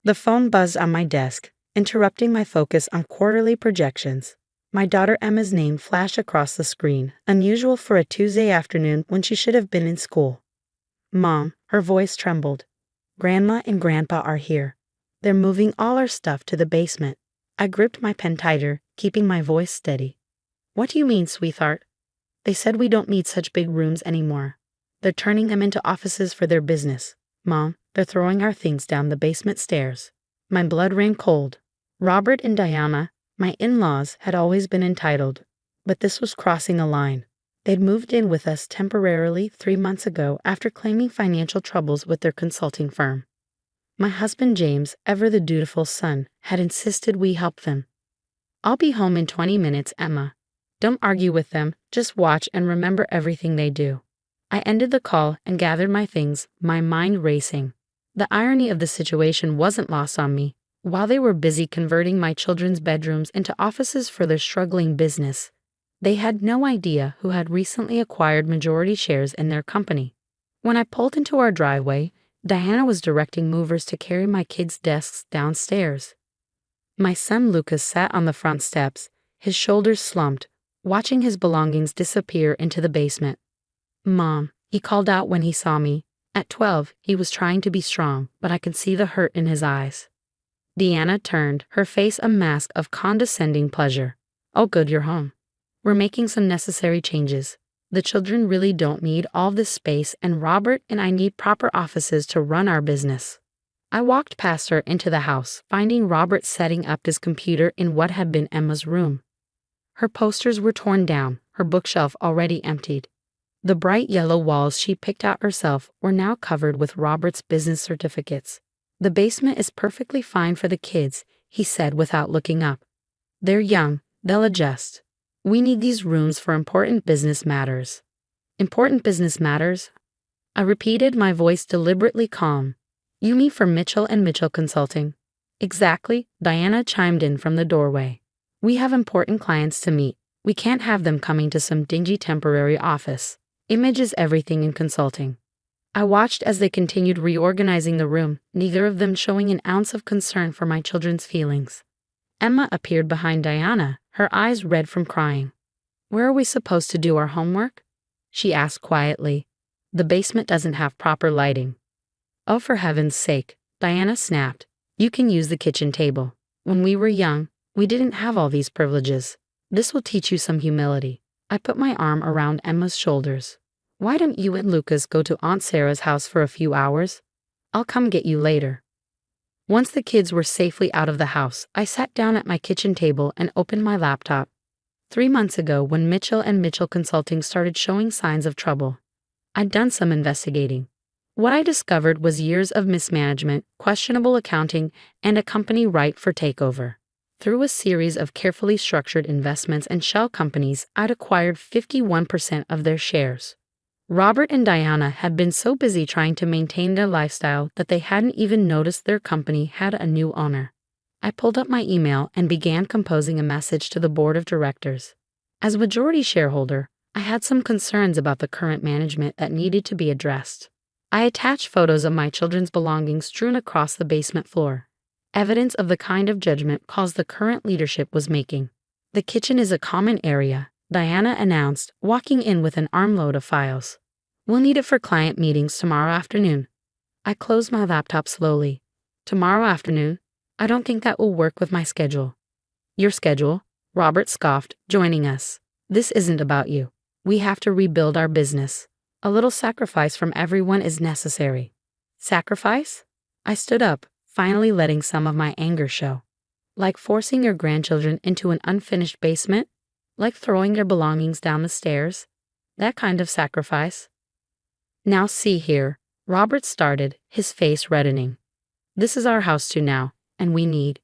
The phone buzzed on my desk, interrupting my focus on quarterly projections. My daughter Emma's name flashed across the screen, unusual for a Tuesday afternoon when she should have been in school. "Mom," her voice trembled. "Grandma and Grandpa are here. They're moving all our stuff to the basement." I gripped my pen tighter, keeping my voice steady. "What do you mean, sweetheart?" "They said we don't need such big rooms anymore. They're turning them into offices for their business. Mom, they're throwing our things down the basement stairs." My blood ran cold. Robert and Diana, my in-laws, had always been entitled, but this was crossing a line. They'd moved in with us temporarily 3 months ago after claiming financial troubles with their consulting firm. My husband James, ever the dutiful son, had insisted we help them. "I'll be home in 20 minutes, Emma. Don't argue with them, just watch and remember everything they do." I ended the call and gathered my things, my mind racing. The irony of the situation wasn't lost on me. While they were busy converting my children's bedrooms into offices for their struggling business, they had no idea who had recently acquired majority shares in their company. When I pulled into our driveway, Diana was directing movers to carry my kids' desks downstairs. My son Lucas sat on the front steps, his shoulders slumped, watching his belongings disappear into the basement. "Mom," he called out when he saw me. At 12, he was trying to be strong, but I could see the hurt in his eyes. Deanna turned, her face a mask of condescending pleasure. "Oh good, you're home. We're making some necessary changes. The children really don't need all this space, and Robert and I need proper offices to run our business." I walked past her into the house, finding Robert setting up his computer in what had been Emma's room. Her posters were torn down, her bookshelf already emptied. The bright yellow walls she picked out herself were now covered with Robert's business certificates. "The basement is perfectly fine for the kids," he said without looking up. "They're young, they'll adjust. We need these rooms for important business matters." "Important business matters?" I repeated, my voice deliberately calm. "You mean for Mitchell and Mitchell Consulting?" "Exactly," Diana chimed in from the doorway. "We have important clients to meet. We can't have them coming to some dingy temporary office. Image is everything in consulting." I watched as they continued reorganizing the room, neither of them showing an ounce of concern for my children's feelings. Emma appeared behind Diana, her eyes red from crying. "Where are we supposed to do our homework?" she asked quietly. "The basement doesn't have proper lighting." "Oh, for heaven's sake," Diana snapped. "You can use the kitchen table. When we were young, we didn't have all these privileges. This will teach you some humility." I put my arm around Emma's shoulders. "Why don't you and Lucas go to Aunt Sarah's house for a few hours? I'll come get you later." Once the kids were safely out of the house, I sat down at my kitchen table and opened my laptop. 3 months ago, when Mitchell and Mitchell Consulting started showing signs of trouble, I'd done some investigating. What I discovered was years of mismanagement, questionable accounting, and a company ripe for takeover. Through a series of carefully structured investments and shell companies, I'd acquired 51% of their shares. Robert and Diana had been so busy trying to maintain their lifestyle that they hadn't even noticed their company had a new owner. I pulled up my email and began composing a message to the board of directors. As majority shareholder, I had some concerns about the current management that needed to be addressed. I attached photos of my children's belongings strewn across the basement floor, evidence of the kind of judgment calls the current leadership was making. "The kitchen is a common area," Diana announced, walking in with an armload of files. "We'll need it for client meetings tomorrow afternoon." I closed my laptop slowly. "Tomorrow afternoon? I don't think that will work with my schedule." "Your schedule?" Robert scoffed, joining us. "This isn't about you. We have to rebuild our business. A little sacrifice from everyone is necessary." "Sacrifice?" I stood up, finally letting some of my anger show. "Like forcing your grandchildren into an unfinished basement? Like throwing their belongings down the stairs? That kind of sacrifice?" "Now see here," Robert started, his face reddening. "This is our house too now, and we need—"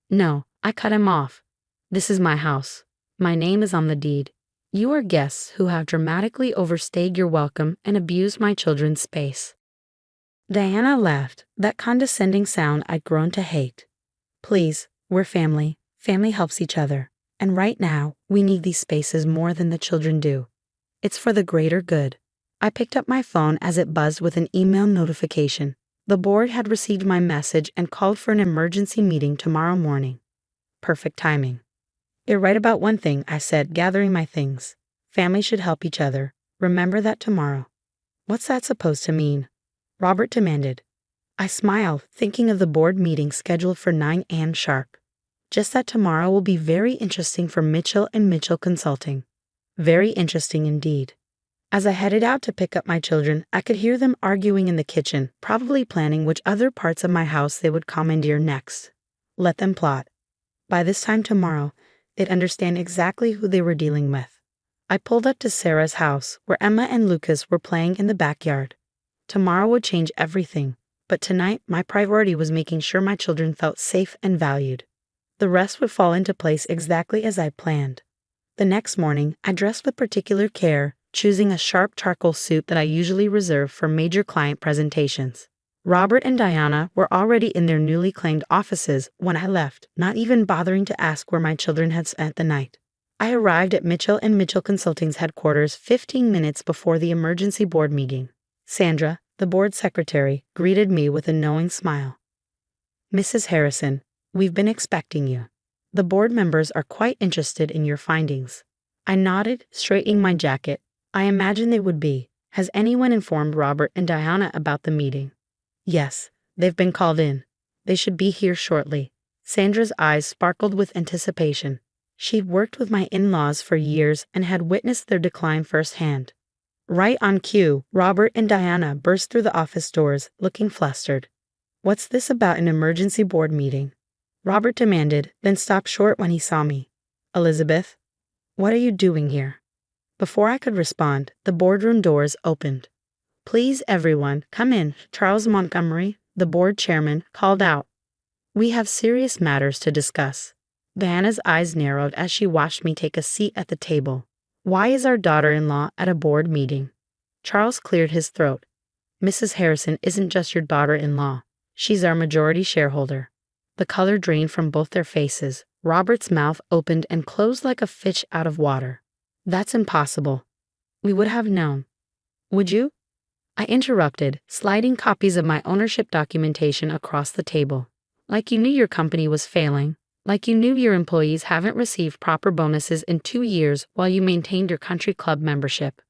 "No," I cut him off. "This is my house. My name is on the deed. You are guests who have dramatically overstayed your welcome and abused my children's space." Diana laughed, that condescending sound I'd grown to hate. "Please, we're family. Family helps each other. And right now, we need these spaces more than the children do. It's for the greater good." I picked up my phone as it buzzed with an email notification. The board had received my message and called for an emergency meeting tomorrow morning. Perfect timing. You're right about one thing, I said, gathering my things. Family should help each other. Remember that tomorrow. What's that supposed to mean? Robert demanded. I smiled, thinking of the board meeting scheduled for 9 a.m. sharp. Just that tomorrow will be very interesting for Mitchell and Mitchell Consulting. Very interesting indeed. As I headed out to pick up my children, I could hear them arguing in the kitchen, probably planning which other parts of my house they would commandeer next. Let them plot. By this time tomorrow, they'd understand exactly who they were dealing with. I pulled up to Sarah's house, where Emma and Lucas were playing in the backyard. Tomorrow would change everything, but tonight my priority was making sure my children felt safe and valued. The rest would fall into place exactly as I planned. The next morning, I dressed with particular care, choosing a sharp charcoal suit that I usually reserve for major client presentations. Robert and Diana were already in their newly claimed offices when I left, not even bothering to ask where my children had spent the night. I arrived at Mitchell and Mitchell Consulting's headquarters 15 minutes before the emergency board meeting. Sandra, the board secretary, greeted me with a knowing smile. Mrs. Harrison, we've been expecting you. The board members are quite interested in your findings. I nodded, straightening my jacket. I imagine they would be. Has anyone informed Robert and Diana about the meeting? Yes, they've been called in. They should be here shortly. Sandra's eyes sparkled with anticipation. She'd worked with my in-laws for years and had witnessed their decline firsthand. Right on cue, Robert and Diana burst through the office doors, looking flustered. What's this about an emergency board meeting? Robert demanded, then stopped short when he saw me. Elizabeth, what are you doing here? Before I could respond, the boardroom doors opened. Please, everyone, come in, Charles Montgomery, the board chairman, called out. We have serious matters to discuss. Diana's eyes narrowed as she watched me take a seat at the table. Why is our daughter-in-law at a board meeting? Charles cleared his throat. Mrs. Harrison isn't just your daughter-in-law. She's our majority shareholder. The color drained from both their faces. Robert's mouth opened and closed like a fish out of water. That's impossible. We would have known. Would you? I interrupted, sliding copies of my ownership documentation across the table. Like you knew your company was failing. Like you knew your employees haven't received proper bonuses in 2 years while you maintained your country club membership.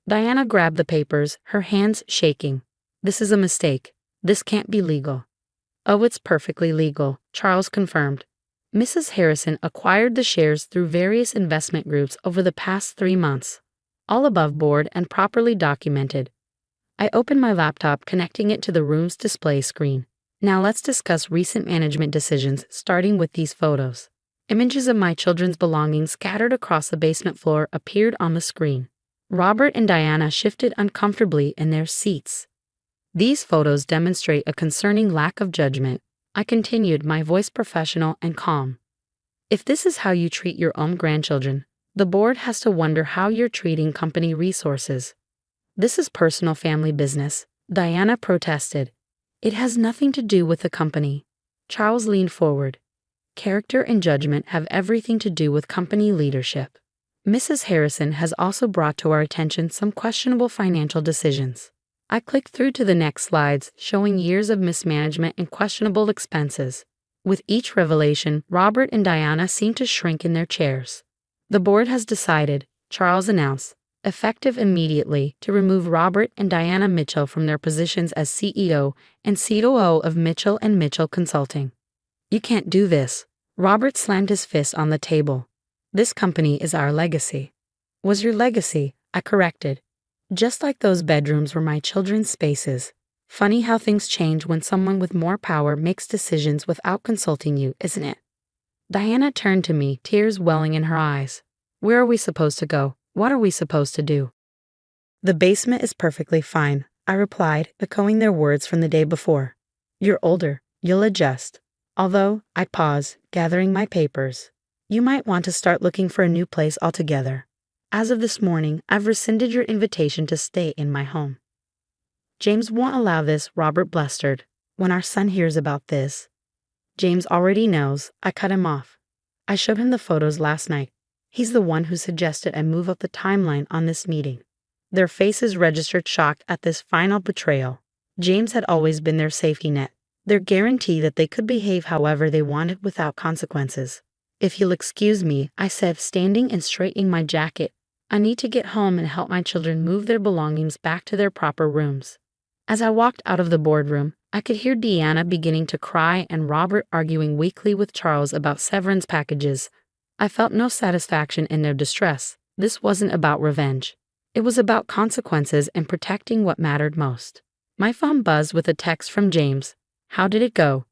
Diana grabbed the papers, her hands shaking. This is a mistake. This can't be legal. Oh, it's perfectly legal, Charles confirmed. Mrs. Harrison acquired the shares through various investment groups over the past 3 months. All above board and properly documented. I opened my laptop, connecting it to the room's display screen. Now let's discuss recent management decisions, starting with these photos. Images of my children's belongings scattered across the basement floor appeared on the screen. Robert and Diana shifted uncomfortably in their seats. These photos demonstrate a concerning lack of judgment. I continued, my voice professional and calm. If this is how you treat your own grandchildren, the board has to wonder how you're treating company resources. This is personal family business, Diana protested. It has nothing to do with the company. Charles leaned forward. Character and judgment have everything to do with company leadership. Mrs. Harrison has also brought to our attention some questionable financial decisions. I clicked through to the next slides, showing years of mismanagement and questionable expenses. With each revelation, Robert and Diana seemed to shrink in their chairs. The board has decided, Charles announced, effective immediately, to remove Robert and Diana Mitchell from their positions as CEO and COO of Mitchell and Mitchell Consulting. You can't do this. Robert slammed his fist on the table. This company is our legacy. Was your legacy, I corrected. Just like those bedrooms were my children's spaces. Funny how things change when someone with more power makes decisions without consulting you, isn't it? Diana turned to me, tears welling in her eyes. Where are we supposed to go? What are we supposed to do? The basement is perfectly fine, I replied, echoing their words from the day before. You're older, you'll adjust. Although, I paused, gathering my papers. You might want to start looking for a new place altogether. As of this morning, I've rescinded your invitation to stay in my home. James won't allow this, Robert blustered. When our son hears about this. James already knows, I cut him off. I showed him the photos last night. He's the one who suggested I move up the timeline on this meeting. Their faces registered shock at this final betrayal. James had always been their safety net, their guarantee that they could behave however they wanted without consequences. "If you'll excuse me," I said, standing and straightening my jacket. "I need to get home and help my children move their belongings back to their proper rooms." As I walked out of the boardroom, I could hear Deanna beginning to cry and Robert arguing weakly with Charles about severance packages. I felt no satisfaction in their distress. This wasn't about revenge. It was about consequences and protecting what mattered most. My phone buzzed with a text from James. "How did it go?"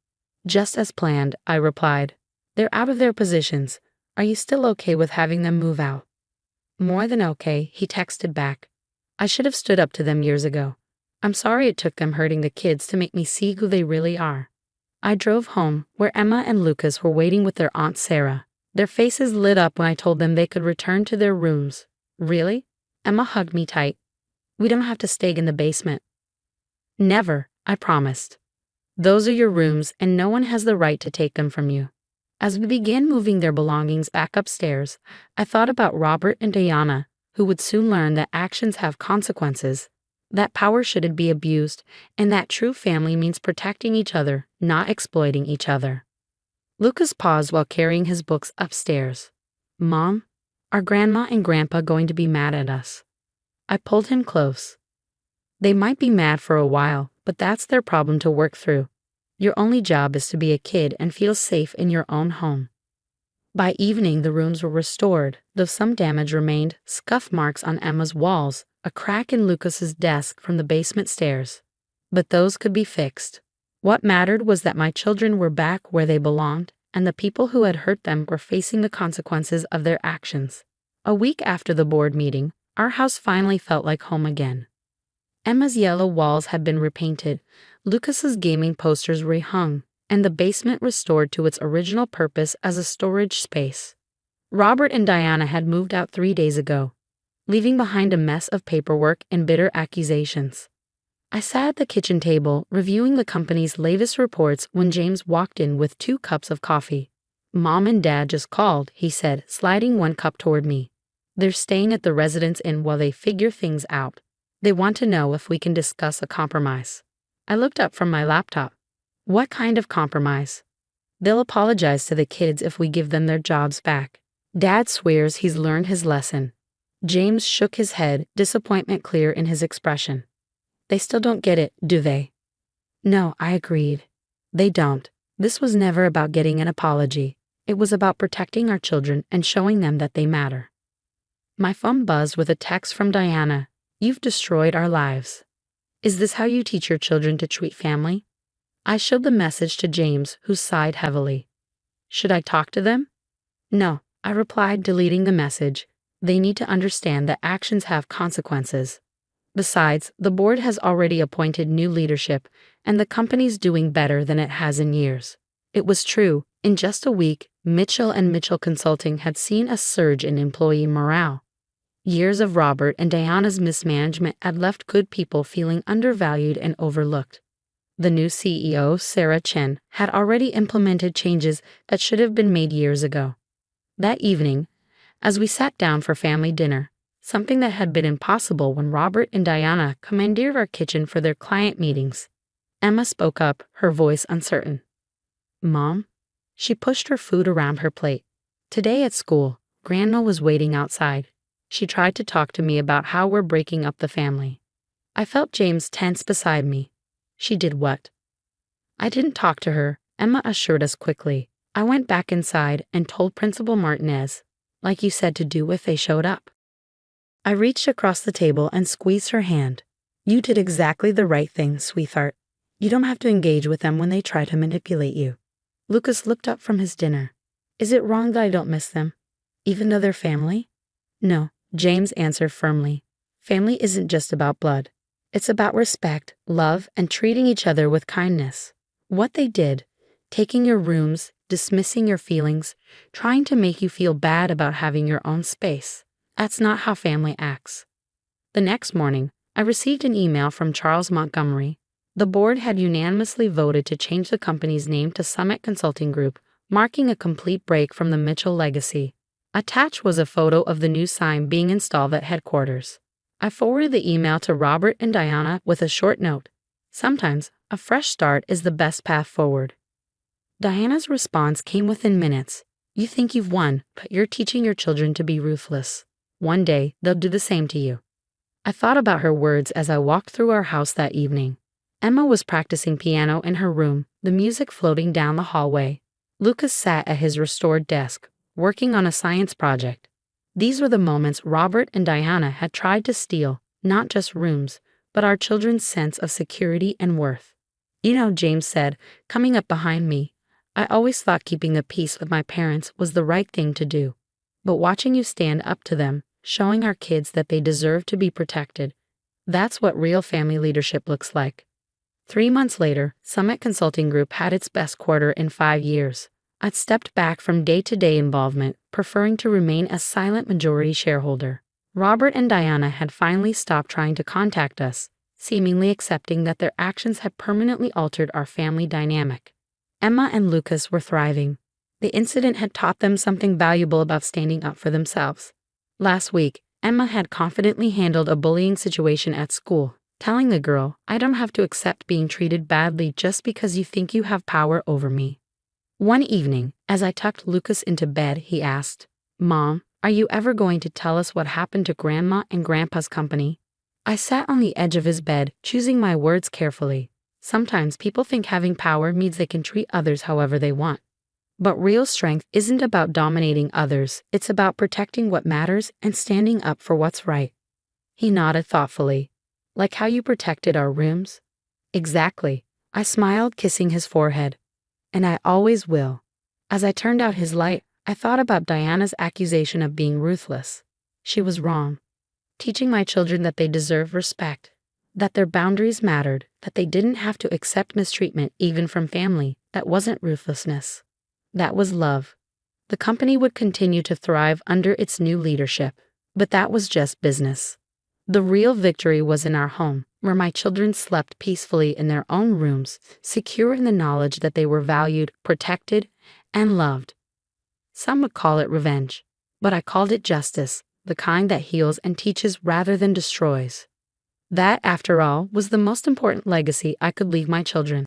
"Just as planned," I replied. "They're out of their positions. Are you still okay with having them move out?" "More than okay," he texted back. "I should have stood up to them years ago. I'm sorry it took them hurting the kids to make me see who they really are." I drove home, where Emma and Lucas were waiting with their Aunt Sarah. Their faces lit up when I told them they could return to their rooms. "Really?" Emma hugged me tight. "We don't have to stay in the basement." "Never," I promised. "Those are your rooms, and no one has the right to take them from you." As we began moving their belongings back upstairs, I thought about Robert and Diana, who would soon learn that actions have consequences, that power shouldn't be abused, and that true family means protecting each other, not exploiting each other. Lucas paused while carrying his books upstairs. "Mom, are Grandma and Grandpa going to be mad at us?" I pulled him close. "They might be mad for a while, but that's their problem to work through. Your only job is to be a kid and feel safe in your own home." By evening, the rooms were restored, though some damage remained: scuff marks on Emma's walls, a crack in Lucas's desk from the basement stairs. But those could be fixed. What mattered was that my children were back where they belonged, and the people who had hurt them were facing the consequences of their actions. A week after the board meeting, our house finally felt like home again. Emma's yellow walls had been repainted, Lucas's gaming posters rehung, and the basement restored to its original purpose as a storage space. Robert and Diana had moved out 3 days ago, leaving behind a mess of paperwork and bitter accusations. I sat at the kitchen table, reviewing the company's latest reports when James walked in with 2 cups of coffee. "Mom and Dad just called," he said, sliding 1 cup toward me. "They're staying at the Residence Inn while they figure things out. They want to know if we can discuss a compromise." I looked up from my laptop. "What kind of compromise?" "They'll apologize to the kids if we give them their jobs back. Dad swears he's learned his lesson." James shook his head, disappointment clear in his expression. "They still don't get it, do they?" "No," I agreed. "They don't. This was never about getting an apology. It was about protecting our children and showing them that they matter." My phone buzzed with a text from Diana. "You've destroyed our lives. Is this how you teach your children to treat family?" I showed the message to James, who sighed heavily. "Should I talk to them?" "No," I replied, deleting the message. "They need to understand that actions have consequences. Besides, the board has already appointed new leadership, and the company's doing better than it has in years." It was true. In just a week, Mitchell and Mitchell Consulting had seen a surge in employee morale. Years of Robert and Diana's mismanagement had left good people feeling undervalued and overlooked. The new CEO, Sarah Chen, had already implemented changes that should have been made years ago. That evening, as we sat down for family dinner, something that had been impossible when Robert and Diana commandeered our kitchen for their client meetings, Emma spoke up, her voice uncertain. "Mom?" She pushed her food around her plate. "Today at school, Grandma was waiting outside. She tried to talk to me about how we're breaking up the family." I felt James tense beside me. "She did what?" "I didn't talk to her," Emma assured us quickly. "I went back inside and told Principal Martinez, like you said to do if they showed up." I reached across the table and squeezed her hand. "You did exactly the right thing, sweetheart. You don't have to engage with them when they try to manipulate you." Lucas looked up from his dinner. "Is it wrong that I don't miss them, even though they're family?" "No," James answered firmly. "Family isn't just about blood. It's about respect, love, and treating each other with kindness. What they did, taking your rooms, dismissing your feelings, trying to make you feel bad about having your own space, that's not how family acts." The next morning, I received an email from Charles Montgomery. The board had unanimously voted to change the company's name to Summit Consulting Group, marking a complete break from the Mitchell legacy. Attached was a photo of the new sign being installed at headquarters. I forwarded the email to Robert and Diana with a short note. Sometimes, a fresh start is the best path forward. Diana's response came within minutes. You think you've won, but you're teaching your children to be ruthless. One day, they'll do the same to you. I thought about her words as I walked through our house that evening. Emma was practicing piano in her room, the music floating down the hallway. Lucas sat at his restored desk, working on a science project. These were the moments Robert and Diana had tried to steal, not just rooms, but our children's sense of security and worth. You know, James said, coming up behind me, I always thought keeping the peace with my parents was the right thing to do. But watching you stand up to them, showing our kids that they deserve to be protected, that's what real family leadership looks like. 3 months later, Summit Consulting Group had its best quarter in 5 years. I'd stepped back from day-to-day involvement, preferring to remain a silent majority shareholder. Robert and Diana had finally stopped trying to contact us, seemingly accepting that their actions had permanently altered our family dynamic. Emma and Lucas were thriving. The incident had taught them something valuable about standing up for themselves. Last week, Emma had confidently handled a bullying situation at school, telling the girl, I don't have to accept being treated badly just because you think you have power over me. One evening, as I tucked Lucas into bed, he asked, Mom, are you ever going to tell us what happened to Grandma and Grandpa's company? I sat on the edge of his bed, choosing my words carefully. Sometimes people think having power means they can treat others however they want. But real strength isn't about dominating others, it's about protecting what matters and standing up for what's right. He nodded thoughtfully. Like how you protected our rooms? Exactly. I smiled, kissing his forehead. And I always will. As I turned out his light, I thought about Diana's accusation of being ruthless. She was wrong. Teaching my children that they deserve respect, that their boundaries mattered, that they didn't have to accept mistreatment even from family, that wasn't ruthlessness. That was love. The company would continue to thrive under its new leadership, but that was just business. The real victory was in our home, where my children slept peacefully in their own rooms, secure in the knowledge that they were valued, protected, and loved. Some would call it revenge, but I called it justice, the kind that heals and teaches rather than destroys. That, after all, was the most important legacy I could leave my children.